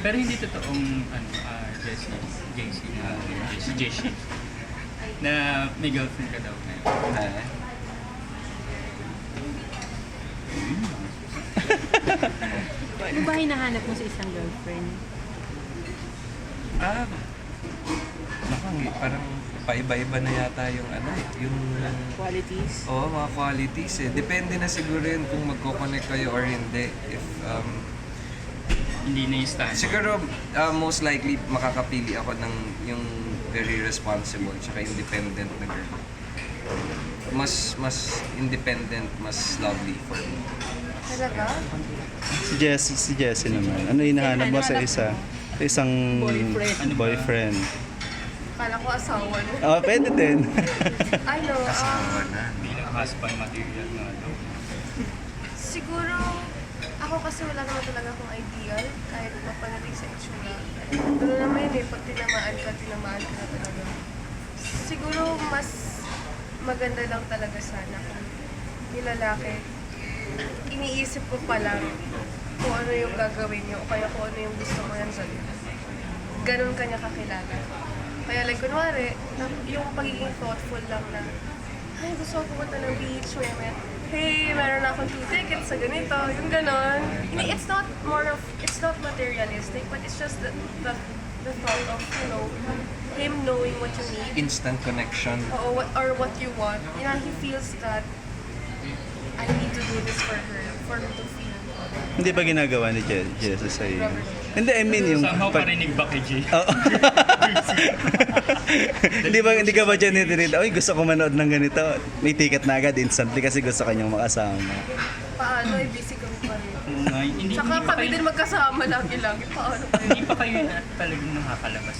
Pero hindi totoong Jessie na may girlfriend ka daw ngayon. Ano ba hinahanap mo sa isang girlfriend? Parang paiba-iba na yata yung yung Qualities? mga qualities eh. Depende na siguro yun kung magko-connect kayo or hindi. If Hindi na yung stand. siguro most likely makakapili ako ng yung very responsible tsaka independent na girl. Mas independent, mas lovely for me. Talaga? Si Jessie naman. Ano hinahanap mo sa isang boyfriend? Kala ko asawa no? Oh, pwede din. Ano, Bilang husband material na daw. siguro, ako kasi wala naman talaga akong ideal kahit mapanalig sa itsura. Ano naman yun eh, pag tinamaan ka na talaga. Siguro mas maganda lang talaga sana kung yung lalaki, iniisip ko pa lang kung ano yung gagawin niyo o kaya kung ano yung gusto mo yan sa'yo. Ganun kanya kakilala. Kaya like, kunwari, yung pagiging thoughtful lang na, ay, gusto ko pumunta ng beach, hey, meron na akong 2 tickets sa ganito, yung ganon. It's not materialistic, but it's just the thought of, him knowing what you need. Instant connection. Or what you want. He feels that I need to do this for her, for me to feel. Hindi ba ginagawa ni Jessie sa'yo? Hindi, I mean yung... Somehow parinig ba kay Jay? Oo. Hindi ka ba dyan nito? Ay, gusto ko manood ng ganito. May ticket na agad instantly kasi gusto kanyang makasama. Paano, busy kami pa rin. Hindi Tsaka pa kami kayo, din magkasama lagi-lagi. Paano pa hindi pa kayo talagang nakakalabas.